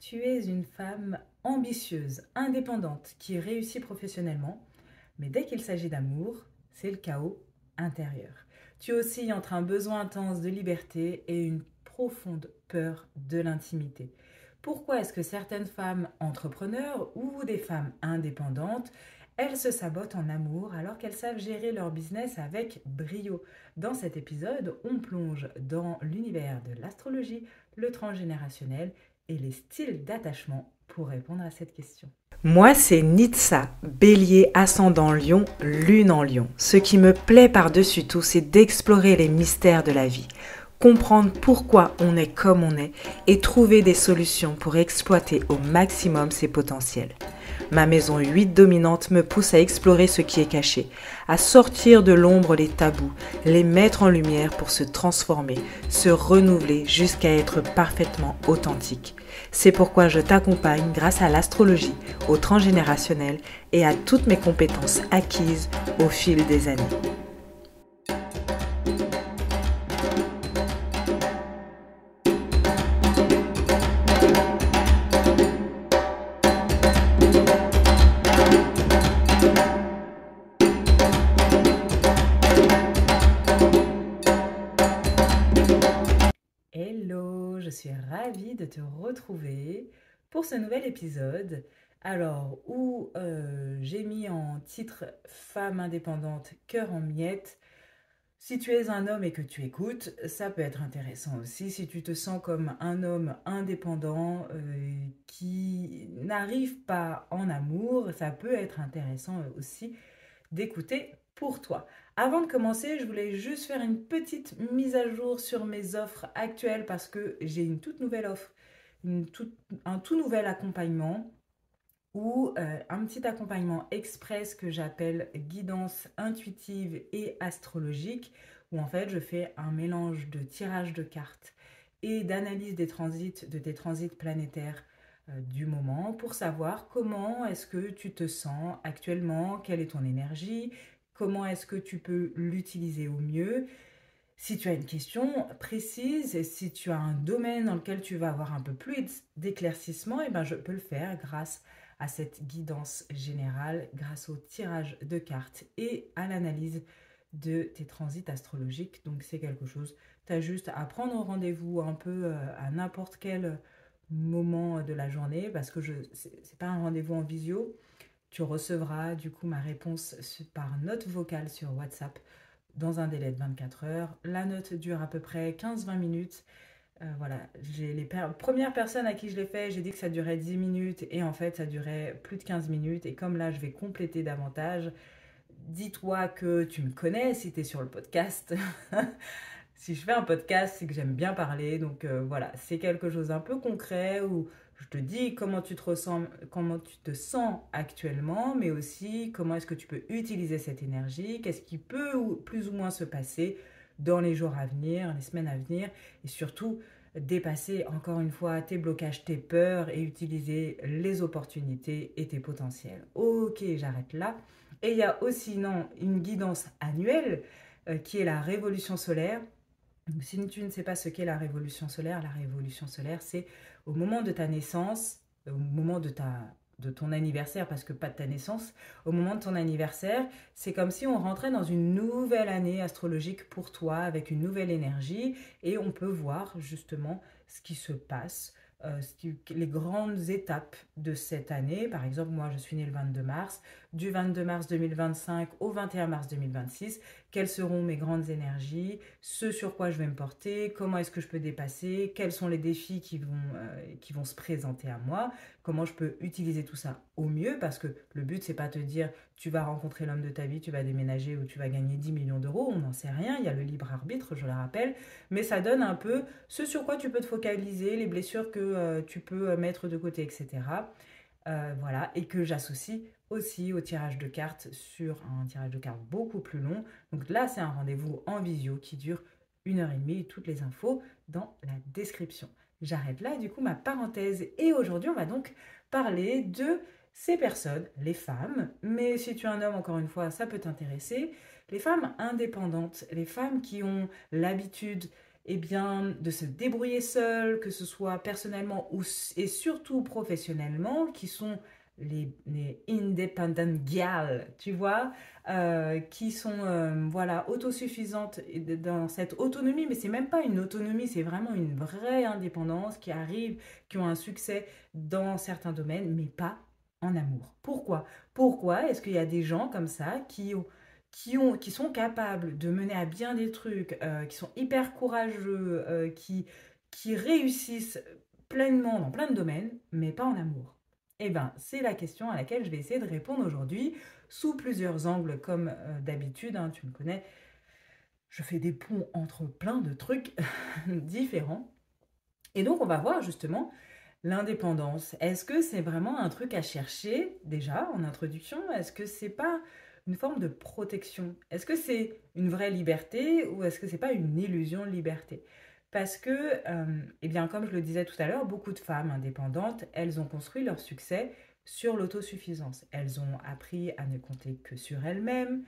Tu es une femme ambitieuse, indépendante, qui réussit professionnellement, mais dès qu'il s'agit d'amour, c'est le chaos intérieur. Tu oscilles entre un besoin intense de liberté et une profonde peur de l'intimité. Pourquoi est-ce que certaines femmes entrepreneurs ou des femmes indépendantes, elles se sabotent en amour alors qu'elles savent gérer leur business avec brio? Dans cet épisode, on plonge dans l'univers de l'astrologie, le transgénérationnel et les styles d'attachement pour répondre à cette question. Moi, c'est Nitsa, bélier ascendant lion, lune en lion. Ce qui me plaît par-dessus tout, c'est d'explorer les mystères de la vie, comprendre pourquoi on est comme on est et trouver des solutions pour exploiter au maximum ses potentiels. Ma maison 8 dominante me pousse à explorer ce qui est caché, à sortir de l'ombre les tabous, les mettre en lumière pour se transformer, se renouveler jusqu'à être parfaitement authentique. C'est pourquoi je t'accompagne grâce à l'astrologie, au transgénérationnel et à toutes mes compétences acquises au fil des années. Hello, je suis ravie de te retrouver pour ce nouvel épisode. Alors, où j'ai mis en titre Femme indépendante, cœur en miettes. Si tu es un homme et que tu écoutes, ça peut être intéressant aussi. Si tu te sens comme un homme indépendant qui n'arrive pas en amour, ça peut être intéressant aussi d'écouter pour toi. Avant de commencer, je voulais juste faire une petite mise à jour sur mes offres actuelles parce que j'ai une toute nouvelle offre, un tout nouvel accompagnement ou un petit accompagnement express que j'appelle guidance intuitive et astrologique, où en fait je fais un mélange de tirage de cartes et d'analyse des transits, de tes transits planétaires du moment pour savoir comment est-ce que tu te sens actuellement, quelle est ton énergie, comment est-ce que tu peux l'utiliser au mieux. Si tu as une question précise et si tu as un domaine dans lequel tu vas avoir un peu plus d'éclaircissement, eh ben je peux le faire grâce à cette guidance générale, grâce au tirage de cartes et à l'analyse de tes transits astrologiques. Donc c'est quelque chose, tu as juste à prendre rendez-vous un peu à n'importe quel moment de la journée parce que c'est pas un rendez-vous en visio. Tu recevras du coup ma réponse par note vocale sur WhatsApp dans un délai de 24 heures. La note dure à peu près 15-20 minutes. Voilà, j'ai les premières personnes à qui je l'ai fait, j'ai dit que ça durait 10 minutes et en fait ça durait plus de 15 minutes. Et comme là je vais compléter davantage, dis-toi que tu me connais si tu es sur le podcast. Si je fais un podcast, c'est que j'aime bien parler. Donc voilà, c'est quelque chose d'un peu concret où je te dis comment tu te ressens, comment tu te sens actuellement, mais aussi comment est-ce que tu peux utiliser cette énergie, qu'est-ce qui peut plus ou moins se passer dans les jours à venir, les semaines à venir, et surtout dépasser encore une fois tes blocages, tes peurs et utiliser les opportunités et tes potentiels. Ok, j'arrête là. Et il y a aussi non, une guidance annuelle qui est la révolution solaire. Donc, si tu ne sais pas ce qu'est la révolution solaire, c'est au moment de ta naissance, au moment de ton anniversaire, parce que pas de ta naissance, au moment de ton anniversaire, c'est comme si on rentrait dans une nouvelle année astrologique pour toi, avec une nouvelle énergie, et on peut voir justement ce qui se passe, les grandes étapes de cette année. Par exemple, moi je suis née le 22 mars, du 22 mars 2025 au 21 mars 2026, quelles seront mes grandes énergies, ce sur quoi je vais me porter, comment est-ce que je peux dépasser, quels sont les défis qui vont se présenter à moi, comment je peux utiliser tout ça au mieux, parce que le but c'est pas te dire tu vas rencontrer l'homme de ta vie, tu vas déménager ou tu vas gagner 10 millions d'euros, on n'en sait rien, il y a le libre arbitre, je le rappelle, mais ça donne un peu ce sur quoi tu peux te focaliser, les blessures que tu peux mettre de côté, etc. Voilà, et que j'associe aussi au tirage de cartes sur un tirage de cartes beaucoup plus long. Donc là, c'est un rendez-vous en visio qui dure 1h30. Toutes les infos dans la description. J'arrête là, du coup, ma parenthèse. Et aujourd'hui, on va donc parler de ces personnes, les femmes, mais si tu es un homme, encore une fois, ça peut t'intéresser, les femmes indépendantes, les femmes qui ont l'habitude eh bien, de se débrouiller seul, que ce soit personnellement et surtout professionnellement, qui sont les independent gals, tu vois, qui sont voilà, autosuffisantes dans cette autonomie, mais c'est même pas une autonomie, c'est vraiment une vraie indépendance qui arrive, qui ont un succès dans certains domaines, mais pas en amour. Pourquoi? Pourquoi est-ce qu'il y a des gens comme ça qui sont capables de mener à bien des trucs, qui sont hyper courageux, qui réussissent pleinement dans plein de domaines, mais pas en amour? Eh bien, c'est la question à laquelle je vais essayer de répondre aujourd'hui, sous plusieurs angles, comme d'habitude, hein, tu me connais, je fais des ponts entre plein de trucs différents. Et donc, on va voir justement l'indépendance. Est-ce que c'est vraiment un truc à chercher déjà en introduction? Est-ce que c'est pas une forme de protection? Est-ce que c'est une vraie liberté ou est-ce que c'est pas une illusion de liberté? Parce que, eh bien, comme je le disais tout à l'heure, beaucoup de femmes indépendantes, elles ont construit leur succès sur l'autosuffisance. Elles ont appris à ne compter que sur elles-mêmes,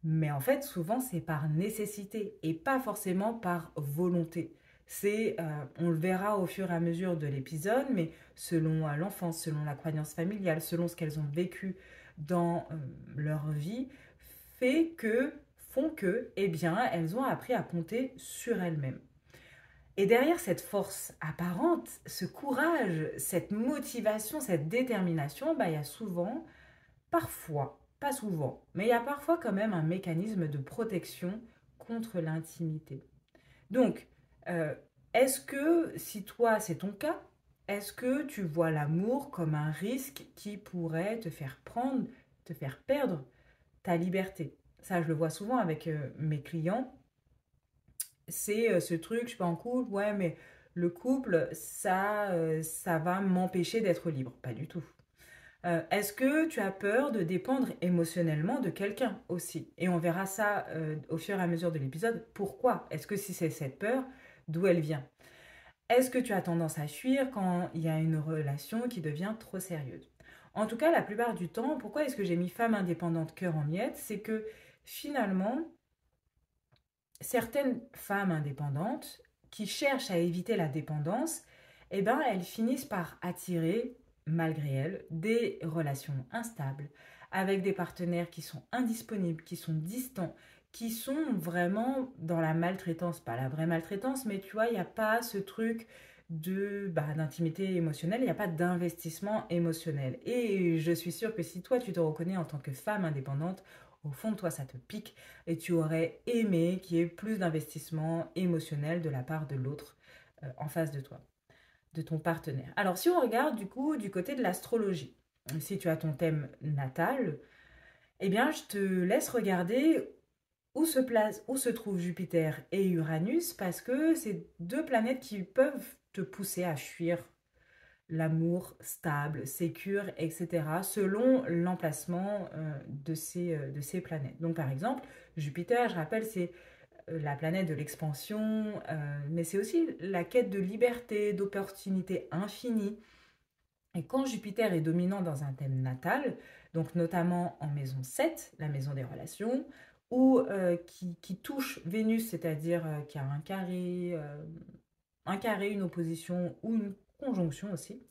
mais en fait, souvent, c'est par nécessité et pas forcément par volonté. On le verra au fur et à mesure de l'épisode, mais selon l'enfance, selon la croyance familiale, selon ce qu'elles ont vécu dans leur vie, fait que, font que, eh bien, elles ont appris à compter sur elles-mêmes. Et derrière cette force apparente, ce courage, cette motivation, cette détermination, bah, il y a souvent, parfois, pas souvent, mais il y a parfois quand même un mécanisme de protection contre l'intimité. Donc, euh, est-ce que, si toi c'est ton cas, est-ce que tu vois l'amour comme un risque qui pourrait te faire perdre ta liberté? Ça, je le vois souvent avec mes clients. C'est ce truc, je suis pas en couple, ouais, mais le couple, ça va m'empêcher d'être libre. Pas du tout. Est-ce que tu as peur de dépendre émotionnellement de quelqu'un aussi? Et on verra ça au fur et à mesure de l'épisode. Pourquoi? Est-ce que si c'est cette peur, d'où elle vient? Est-ce que tu as tendance à fuir quand il y a une relation qui devient trop sérieuse? En tout cas, la plupart du temps, pourquoi est-ce que j'ai mis femme indépendante cœur en miettes? C'est que finalement, certaines femmes indépendantes qui cherchent à éviter la dépendance, eh ben, elles finissent par attirer, malgré elles, des relations instables, avec des partenaires qui sont indisponibles, qui sont distants, qui sont vraiment dans la maltraitance, pas la vraie maltraitance, mais tu vois, il n'y a pas ce truc d'intimité émotionnelle, il n'y a pas d'investissement émotionnel. Et je suis sûre que si toi, tu te reconnais en tant que femme indépendante, au fond de toi, ça te pique et tu aurais aimé qu'il y ait plus d'investissement émotionnel de la part de l'autre en face de toi, de ton partenaire. Alors, si on regarde du coup du côté de l'astrologie, si tu as ton thème natal, eh bien, je te laisse regarder où se trouvent Jupiter et Uranus parce que c'est deux planètes qui peuvent te pousser à fuir l'amour stable, sécure, etc., selon l'emplacement de ces planètes. Donc par exemple, Jupiter, je rappelle, c'est la planète de l'expansion, mais c'est aussi la quête de liberté, d'opportunités infinies. Et quand Jupiter est dominant dans un thème natal, donc notamment en maison 7, la maison des relations, ou qui touche Vénus, c'est-à-dire qui a un carré, une opposition ou une conjonction aussi,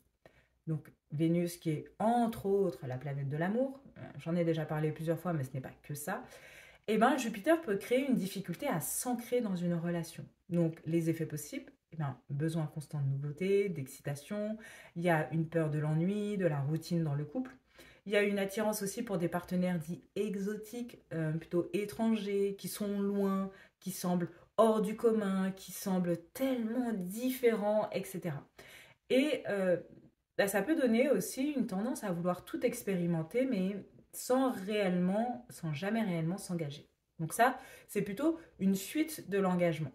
donc Vénus qui est entre autres la planète de l'amour, j'en ai déjà parlé plusieurs fois mais ce n'est pas que ça, et bien Jupiter peut créer une difficulté à s'ancrer dans une relation. Donc les effets possibles, eh ben, besoin constant de nouveautés, d'excitation, il y a une peur de l'ennui, de la routine dans le couple, il y a une attirance aussi pour des partenaires dits exotiques, plutôt étrangers, qui sont loin, qui semblent hors du commun, qui semblent tellement différents, etc. Et bah, ça peut donner aussi une tendance à vouloir tout expérimenter, mais sans jamais réellement s'engager. Donc ça, c'est plutôt une fuite de l'engagement.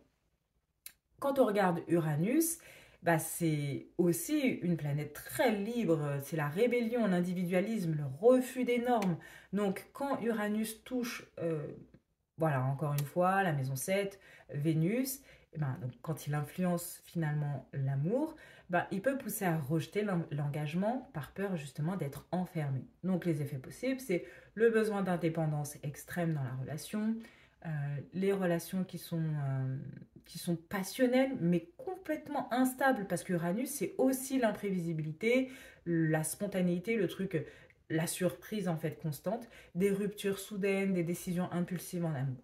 Quand on regarde Uranus, bah, c'est aussi une planète très libre, c'est la rébellion, l'individualisme, le refus des normes. Donc quand Uranus touche, voilà, encore une fois, la maison 7, Vénus, eh ben, donc, quand il influence finalement l'amour, ben, il peut pousser à rejeter l'engagement par peur justement d'être enfermé. Donc les effets possibles, c'est le besoin d'indépendance extrême dans la relation, les relations qui sont passionnelles, mais complètement instables, parce qu'Uranus, c'est aussi l'imprévisibilité, la spontanéité, le truc, la surprise en fait constante, des ruptures soudaines, des décisions impulsives en amour.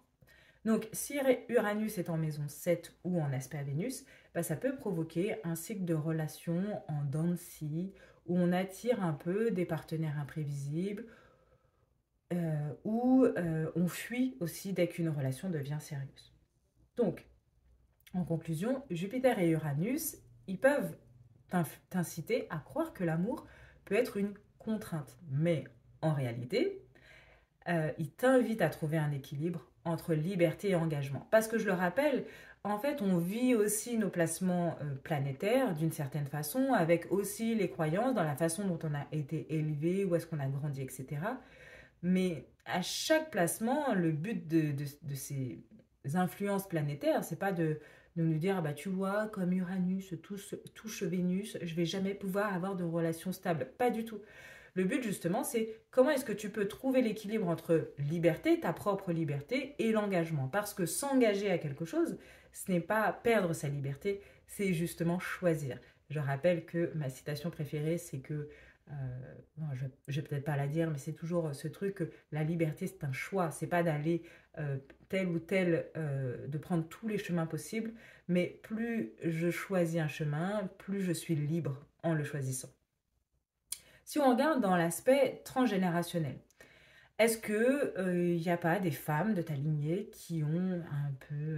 Donc, si Uranus est en maison 7 ou en aspect à Vénus, bah, ça peut provoquer un cycle de relations en dents de scie, où on attire un peu des partenaires imprévisibles, où on fuit aussi dès qu'une relation devient sérieuse. Donc, en conclusion, Jupiter et Uranus, ils peuvent t'inciter à croire que l'amour peut être une contrainte. Mais en réalité, ils t'invitent à trouver un équilibre entre liberté et engagement. Parce que je le rappelle, en fait, on vit aussi nos placements planétaires d'une certaine façon, avec aussi les croyances dans la façon dont on a été élevé, où est-ce qu'on a grandi, etc. Mais à chaque placement, le but de ces influences planétaires, c'est pas de nous dire, ah bah, tu vois, comme Uranus touche Vénus, je vais jamais pouvoir avoir de relations stables. Pas du tout. Le but, justement, c'est comment est-ce que tu peux trouver l'équilibre entre liberté, ta propre liberté, et l'engagement. Parce que s'engager à quelque chose, ce n'est pas perdre sa liberté, c'est justement choisir. Je rappelle que ma citation préférée, c'est que non, je ne vais peut-être pas la dire, mais c'est toujours ce truc que la liberté, c'est un choix. C'est pas d'aller tel ou tel, de prendre tous les chemins possibles, mais plus je choisis un chemin, plus je suis libre en le choisissant. Si on regarde dans l'aspect transgénérationnel, est-ce que il n'y a pas des femmes de ta lignée qui ont un peu,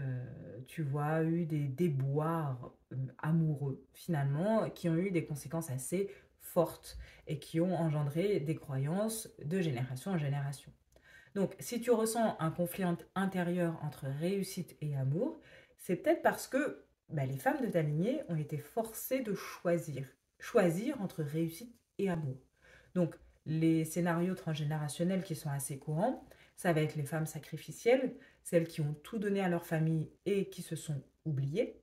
tu vois, eu des déboires amoureux finalement, qui ont eu des conséquences assez fortes et qui ont engendré des croyances de génération en génération? Donc, si tu ressens un conflit intérieur entre réussite et amour, c'est peut-être parce que bah, les femmes de ta lignée ont été forcées de choisir entre réussite et amour. Donc, les scénarios transgénérationnels qui sont assez courants, ça va être les femmes sacrificielles, celles qui ont tout donné à leur famille et qui se sont oubliées.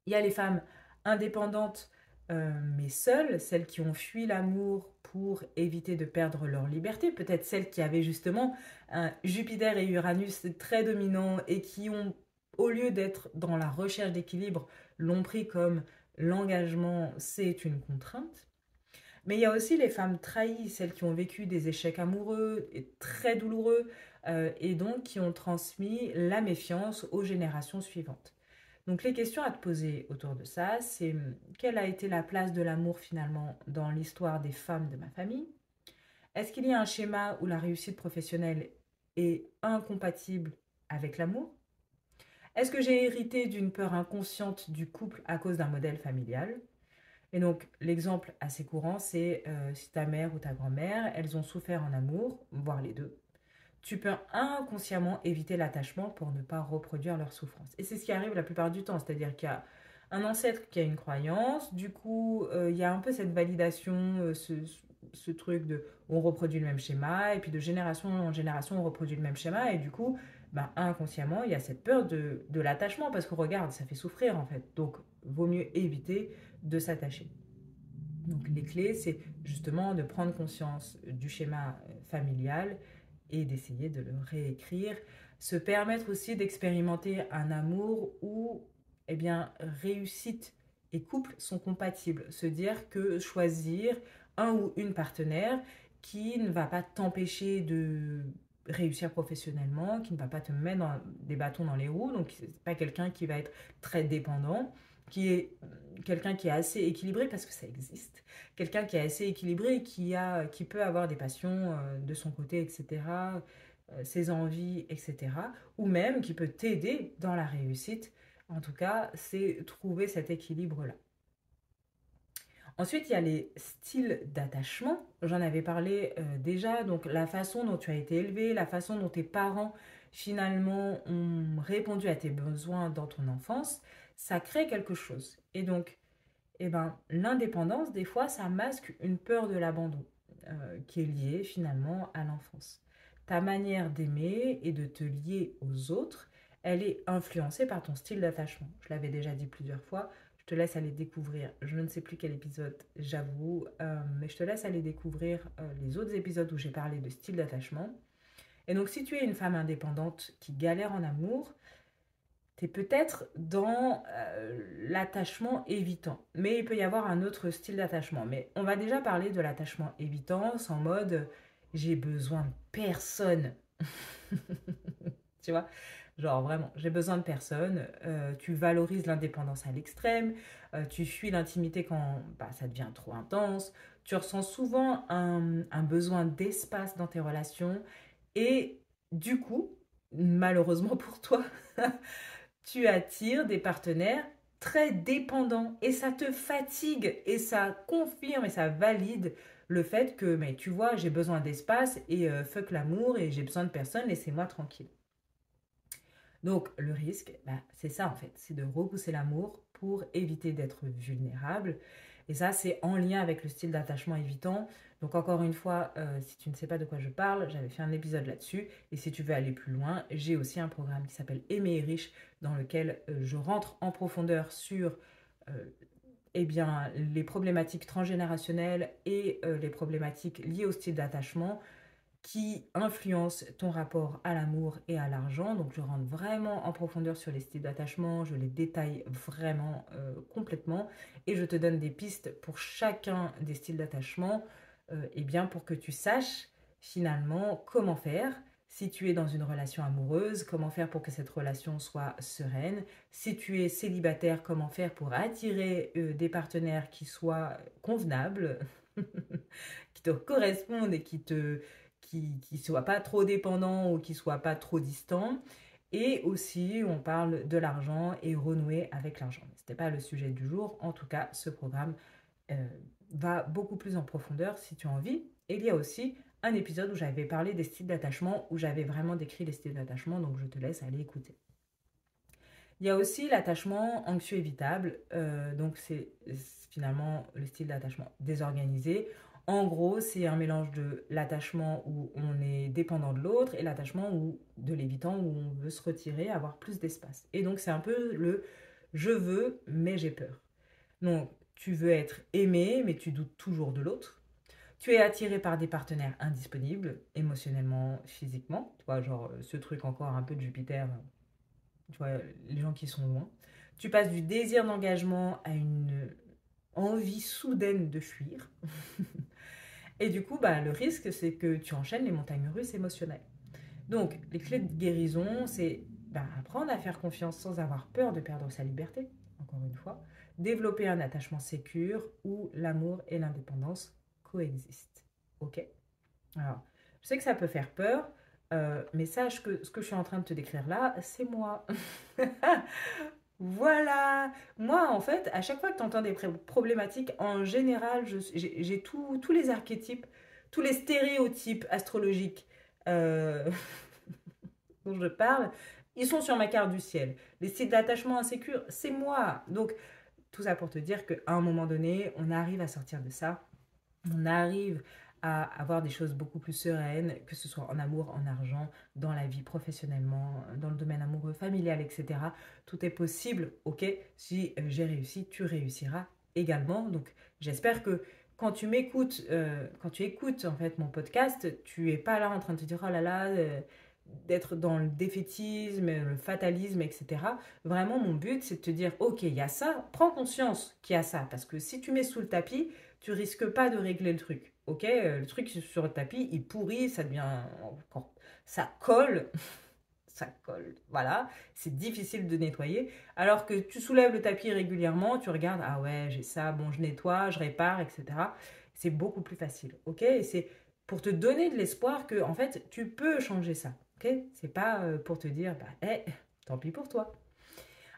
Il y a les femmes indépendantes mais seules, celles qui ont fui l'amour pour éviter de perdre leur liberté, peut-être celles qui avaient justement un Jupiter et Uranus très dominants et qui ont, au lieu d'être dans la recherche d'équilibre, l'ont pris comme l'engagement, c'est une contrainte. Mais il y a aussi les femmes trahies, celles qui ont vécu des échecs amoureux et très douloureux et donc qui ont transmis la méfiance aux générations suivantes. Donc les questions à te poser autour de ça, c'est quelle a été la place de l'amour finalement dans l'histoire des femmes de ma famille? Est-ce qu'il y a un schéma où la réussite professionnelle est incompatible avec l'amour? Est-ce que j'ai hérité d'une peur inconsciente du couple à cause d'un modèle familial? Et donc, l'exemple assez courant, c'est si ta mère ou ta grand-mère, elles ont souffert en amour, voire les deux, tu peux inconsciemment éviter l'attachement pour ne pas reproduire leur souffrance. Et c'est ce qui arrive la plupart du temps, c'est-à-dire qu'il y a un ancêtre qui a une croyance, du coup, il y a un peu cette validation, ce truc de on reproduit le même schéma, et puis de génération en génération, on reproduit le même schéma, et du coup, ben, inconsciemment, il y a cette peur de l'attachement, parce que regarde, ça fait souffrir en fait. Donc, vaut mieux éviter de s'attacher. Donc les clés, c'est justement de prendre conscience du schéma familial et d'essayer de le réécrire. Se permettre aussi d'expérimenter un amour où eh bien, réussite et couple sont compatibles. Se dire que choisir un ou une partenaire qui ne va pas t'empêcher de réussir professionnellement, qui ne va pas te mettre des bâtons dans les roues, donc c'est pas quelqu'un qui va être très dépendant, qui est quelqu'un qui est assez équilibré parce que ça existe, quelqu'un qui est assez équilibré et qui peut avoir des passions de son côté, etc., ses envies, etc., ou même qui peut t'aider dans la réussite. En tout cas, c'est trouver cet équilibre-là. Ensuite, il y a les styles d'attachement. J'en avais parlé déjà, donc la façon dont tu as été élevé, la façon dont tes parents finalement ont répondu à tes besoins dans ton enfance, ça crée quelque chose. Et donc, eh ben, l'indépendance, des fois, ça masque une peur de l'abandon qui est liée finalement à l'enfance. Ta manière d'aimer et de te lier aux autres, elle est influencée par ton style d'attachement. Je l'avais déjà dit plusieurs fois, je te laisse aller découvrir, je ne sais plus quel épisode, j'avoue, mais je te laisse aller découvrir les autres épisodes où j'ai parlé de style d'attachement. Et donc, si tu es une femme indépendante qui galère en amour, Tu es peut-être dans l'attachement évitant. Mais il peut y avoir un autre style d'attachement. Mais on va déjà parler de l'attachement évitant, sans mode j'ai besoin de personne. Tu vois? Genre vraiment, j'ai besoin de personne. Tu valorises l'indépendance à l'extrême. Tu fuis l'intimité quand bah, ça devient trop intense. Tu ressens souvent un besoin d'espace dans tes relations. Et du coup, malheureusement pour toi, tu attires des partenaires très dépendants et ça te fatigue et ça confirme et ça valide le fait que, mais tu vois, j'ai besoin d'espace et fuck l'amour et j'ai besoin de personne, laissez-moi tranquille. Donc le risque, bah, c'est ça en fait, c'est de repousser l'amour pour éviter d'être vulnérable. Et ça, c'est en lien avec le style d'attachement évitant. Donc encore une fois, si tu ne sais pas de quoi je parle, j'avais fait un épisode là-dessus. Et si tu veux aller plus loin, j'ai aussi un programme qui s'appelle Aimer et riche, dans lequel je rentre en profondeur sur euh, eh bien, les problématiques transgénérationnelles et les problématiques liées au style d'attachement qui influence ton rapport à l'amour et à l'argent. Donc je rentre vraiment en profondeur sur les styles d'attachement, je les détaille vraiment complètement et je te donne des pistes pour chacun des styles d'attachement et bien pour que tu saches finalement comment faire. Si tu es dans une relation amoureuse, comment faire pour que cette relation soit sereine. Si tu es célibataire, comment faire pour attirer des partenaires qui soient convenables, qui te correspondent et qui soit pas trop dépendant ou qui soit pas trop distant. Et aussi, on parle de l'argent et renouer avec l'argent. Ce n'était pas le sujet du jour. En tout cas, ce programme euh, va beaucoup plus en profondeur si tu as envie. Et il y a aussi un épisode où j'avais parlé des styles d'attachement, où j'avais vraiment décrit les styles d'attachement, donc je te laisse aller écouter. Il y a aussi l'attachement anxieux évitable, donc c'est finalement le style d'attachement désorganisé. En gros, c'est un mélange de l'attachement où on est dépendant de l'autre et l'attachement de l'évitant où on veut se retirer, avoir plus d'espace. Et donc c'est un peu le je veux mais j'ai peur. Donc tu veux être aimé mais tu doutes toujours de l'autre. Tu es attiré par des partenaires indisponibles, émotionnellement, physiquement. Tu vois, genre ce truc encore un peu de Jupiter, tu vois, les gens qui sont loin. Tu passes du désir d'engagement à une envie soudaine de fuir. Et du coup, bah, le risque, c'est que tu enchaînes les montagnes russes émotionnelles. Donc, les clés de guérison, c'est bah, apprendre à faire confiance sans avoir peur de perdre sa liberté, encore une fois. Développer un attachement sécure où l'amour et l'indépendance coexistent. Ok? Alors, je sais que ça peut faire peur, mais sache que ce que je suis en train de te décrire là, c'est moi. Voilà. Moi, en fait, à chaque fois que tu entends des problématiques, en général, j'ai tous les archétypes, tous les stéréotypes astrologiques euh, dont je parle, ils sont sur ma carte du ciel. Les styles d'attachement insécure, c'est moi. Donc, tout ça pour te dire qu'à un moment donné, on arrive à sortir de ça. On arrive à avoir des choses beaucoup plus sereines, que ce soit en amour, en argent, dans la vie professionnellement, dans le domaine amoureux, familial, etc. Tout est possible, ok? Si j'ai réussi, tu réussiras également. Donc j'espère que quand tu m'écoutes, quand tu écoutes en fait mon podcast, tu es pas là en train de te dire oh là là, d'être dans le défaitisme, le fatalisme, etc. Vraiment, mon but, c'est de te dire, ok, il y a ça, prends conscience qu'il y a ça, parce que si tu mets sous le tapis, tu risques pas de régler le truc. Ok, le truc sur le tapis, il pourrit, ça devient encore, ça colle, ça colle. Voilà, c'est difficile de nettoyer. Alors que tu soulèves le tapis régulièrement, tu regardes, ah ouais, j'ai ça, bon, je nettoie, je répare, etc. C'est beaucoup plus facile. Ok, et c'est pour te donner de l'espoir que, en fait, tu peux changer ça. Ok, c'est pas pour te dire, bah, tant pis pour toi.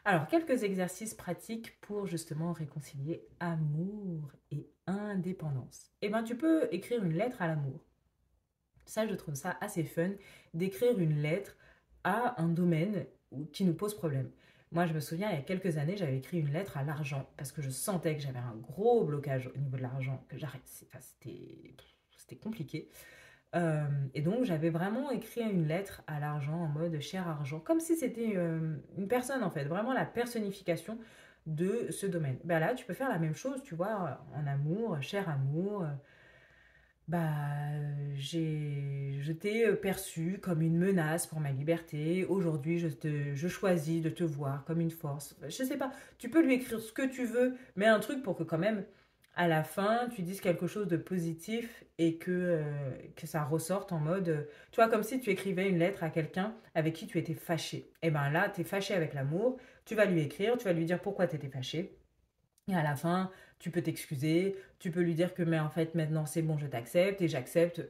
Alors, quelques exercices pratiques pour justement réconcilier amour et indépendance. Eh bien, tu peux écrire une lettre à l'amour. Ça, je trouve ça assez fun d'écrire une lettre à un domaine qui nous pose problème. Moi, je me souviens, il y a quelques années, j'avais écrit une lettre à l'argent parce que je sentais que j'avais un gros blocage au niveau de l'argent, que j'arrête, enfin, c'était compliqué. Et donc, j'avais vraiment écrit une lettre à l'argent en mode cher argent, comme si c'était une personne en fait, vraiment la personnification de ce domaine. Ben là, tu peux faire la même chose, tu vois, en amour, cher amour. bah, je t'ai perçu comme une menace pour ma liberté. Aujourd'hui, je choisis de te voir comme une force. Je sais pas, tu peux lui écrire ce que tu veux, mais un truc pour que quand même, à la fin, tu dises quelque chose de positif et que ça ressorte en mode, tu vois, comme si tu écrivais une lettre à quelqu'un avec qui tu étais fâché. Et ben là, tu es fâché avec l'amour, tu vas lui écrire, tu vas lui dire pourquoi tu étais fâché. Et à la fin, tu peux t'excuser, tu peux lui dire que mais en fait maintenant c'est bon, je t'accepte et j'accepte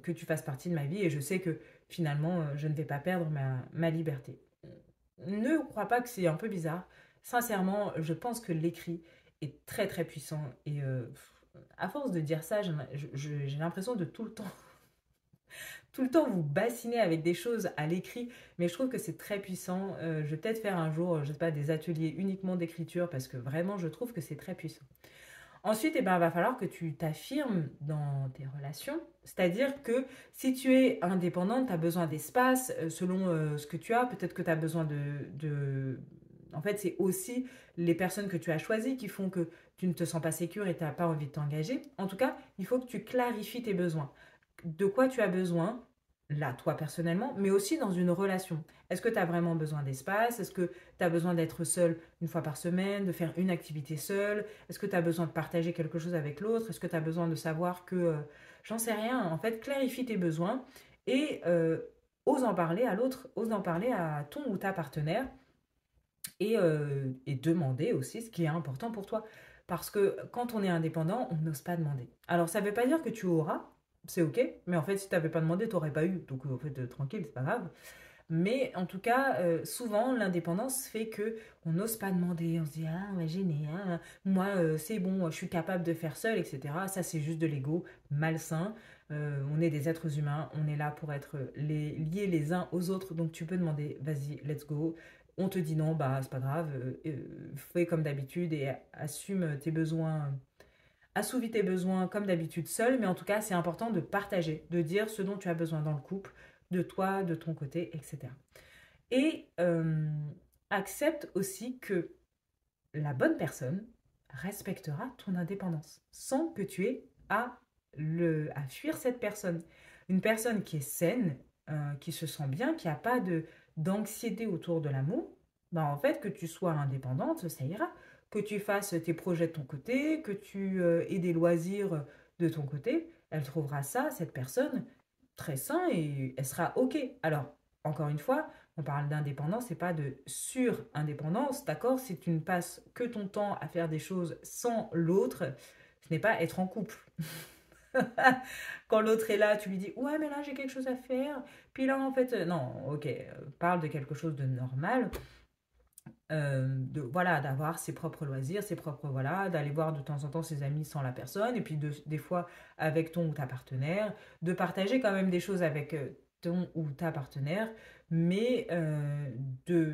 que tu fasses partie de ma vie et je sais que finalement je ne vais pas perdre ma liberté. Ne crois pas que c'est un peu bizarre. Sincèrement, je pense que l'écrit est très très puissant et à force de dire ça, j'ai l'impression de tout le temps vous bassiner avec des choses à l'écrit, mais je trouve que c'est très puissant. Je vais peut-être faire un jour, je sais pas, des ateliers uniquement d'écriture parce que vraiment je trouve que c'est très puissant. Ensuite, eh ben, il va falloir que tu t'affirmes dans tes relations. C'est-à-dire que si tu es indépendante, tu as besoin d'espace selon ce que tu as. Peut-être que tu as besoin En fait, c'est aussi les personnes que tu as choisies qui font que tu ne te sens pas sécure et tu n'as pas envie de t'engager. En tout cas, il faut que tu clarifies tes besoins. De quoi tu as besoin, là, toi personnellement, mais aussi dans une relation. Est-ce que tu as vraiment besoin d'espace? Est-ce que tu as besoin d'être seul une fois par semaine, de faire une activité seule? Est-ce que tu as besoin de partager quelque chose avec l'autre? Est-ce que tu as besoin de savoir que, j'en sais rien, en fait, clarifie tes besoins et ose en parler à l'autre, ose en parler à ton ou ta partenaire et demander aussi ce qui est important pour toi. Parce que quand on est indépendant, on n'ose pas demander. Alors ça ne veut pas dire que tu auras, c'est ok, mais en fait si tu n'avais pas demandé, tu n'aurais pas eu. Donc en fait tranquille, c'est pas grave. Mais en tout cas, souvent, l'indépendance fait que on n'ose pas demander. On se dit, ah, ouais, gêné, hein, moi, c'est bon, je suis capable de faire seul, etc. Ça, c'est juste de l'ego malsain. On est des êtres humains, on est là pour être liés les uns aux autres. Donc, tu peux demander, vas-y, let's go. On te dit non, bah, c'est pas grave. Fais comme d'habitude et assume tes besoins, assouvis tes besoins comme d'habitude seul, mais en tout cas, c'est important de partager, de dire ce dont tu as besoin dans le couple, de toi, de ton côté, etc. Et accepte aussi que la bonne personne respectera ton indépendance sans que tu aies à fuir cette personne. Une personne qui est saine, qui se sent bien, qui n'a pas d'anxiété autour de l'amour, bah en fait, que tu sois indépendante, ça ira. Que tu fasses tes projets de ton côté, que tu aies des loisirs de ton côté, elle trouvera ça, cette personne, très sain et elle sera OK. Alors, encore une fois, on parle d'indépendance et pas de sur-indépendance, d'accord? Si tu ne passes que ton temps à faire des choses sans l'autre, ce n'est pas être en couple. Quand l'autre est là, tu lui dis ouais mais là j'ai quelque chose à faire. Puis là en fait non, ok, parle de quelque chose de normal, voilà, d'avoir ses propres loisirs, ses propres voilà, d'aller voir de temps en temps ses amis sans la personne, et puis des fois avec ton ou ta partenaire, de partager quand même des choses avec ton ou ta partenaire, mais de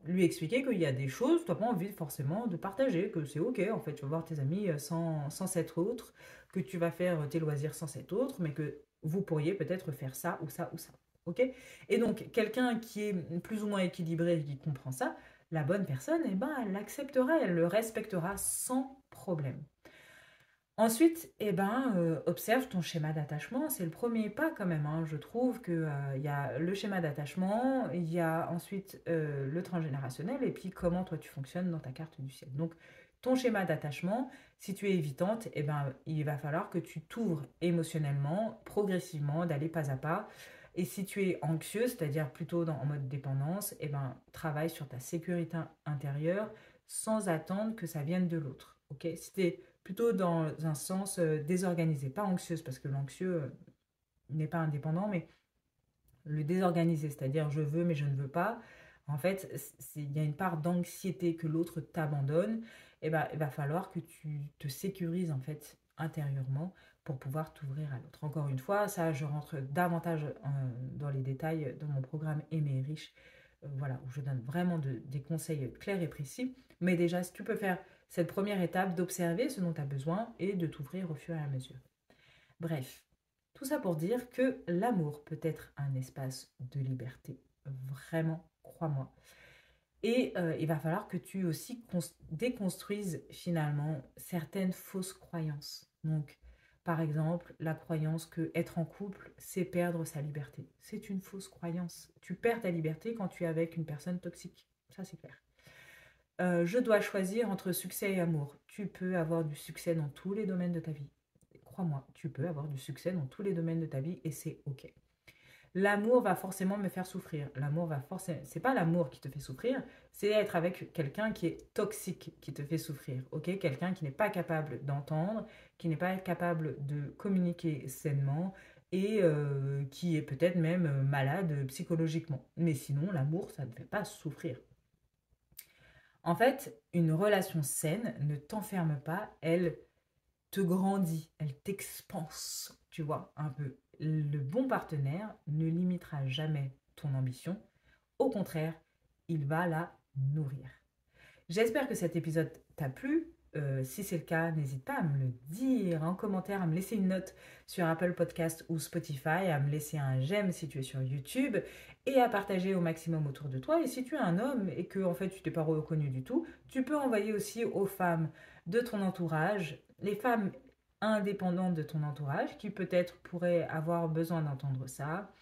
lui expliquer qu'il y a des choses, tu n'as pas envie forcément de partager, que c'est ok, en fait, tu vas voir tes amis sans cet autre, que tu vas faire tes loisirs sans cet autre, mais que vous pourriez peut-être faire ça ou ça ou ça. Ok. Et donc, quelqu'un qui est plus ou moins équilibré et qui comprend ça, la bonne personne, eh ben, elle l'acceptera, elle le respectera sans problème. Ensuite, eh ben, observe ton schéma d'attachement. C'est le premier pas quand même, hein. Je trouve qu'il y a le schéma d'attachement, il y a ensuite le transgénérationnel et puis comment toi tu fonctionnes dans ta carte du ciel. Donc, ton schéma d'attachement, si tu es évitante, eh ben, il va falloir que tu t'ouvres émotionnellement, progressivement, d'aller pas à pas. Et si tu es anxieux, c'est-à-dire plutôt en mode dépendance, eh ben, travaille sur ta sécurité intérieure sans attendre que ça vienne de l'autre. Ok? Si tu es plutôt dans un sens désorganisé, pas anxieuse, parce que l'anxieux n'est pas indépendant, mais le désorganisé, c'est-à-dire je veux mais je ne veux pas. En fait, il y a une part d'anxiété que l'autre t'abandonne. Et ben, il va falloir que tu te sécurises en fait intérieurement pour pouvoir t'ouvrir à l'autre. Encore une fois, ça, je rentre davantage dans les détails dans mon programme Aimer riche, voilà, où je donne vraiment des conseils clairs et précis. Mais déjà, si tu peux faire cette première étape d'observer ce dont tu as besoin et de t'ouvrir au fur et à mesure. Bref, tout ça pour dire que l'amour peut être un espace de liberté. Vraiment, crois-moi. Et il va falloir que tu aussi déconstruises finalement certaines fausses croyances. Donc, par exemple, la croyance que être en couple, c'est perdre sa liberté. C'est une fausse croyance. Tu perds ta liberté quand tu es avec une personne toxique. Ça, c'est clair. Je dois choisir entre succès et amour. Tu peux avoir du succès dans tous les domaines de ta vie. Crois-moi, tu peux avoir du succès dans tous les domaines de ta vie et c'est OK. L'amour va forcément me faire souffrir. L'amour va forcément... C'est pas l'amour qui te fait souffrir, c'est être avec quelqu'un qui est toxique qui te fait souffrir. OK? Quelqu'un qui n'est pas capable d'entendre, qui n'est pas capable de communiquer sainement et qui est peut-être même malade psychologiquement. Mais sinon, l'amour, ça ne fait pas souffrir. En fait, une relation saine ne t'enferme pas, elle te grandit, elle t'expanse, tu vois, un peu. Le bon partenaire ne limitera jamais ton ambition. Au contraire, il va la nourrir. J'espère que cet épisode t'a plu. Si c'est le cas, n'hésite pas à me le dire en commentaire, à me laisser une note sur Apple Podcast ou Spotify, à me laisser un j'aime si tu es sur YouTube et à partager au maximum autour de toi. Et si tu es un homme et que en fait tu t'es pas reconnu du tout, tu peux envoyer aussi aux femmes de ton entourage, les femmes indépendantes de ton entourage qui peut-être pourraient avoir besoin d'entendre ça.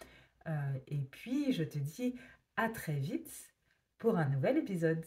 Et puis je te dis à très vite pour un nouvel épisode.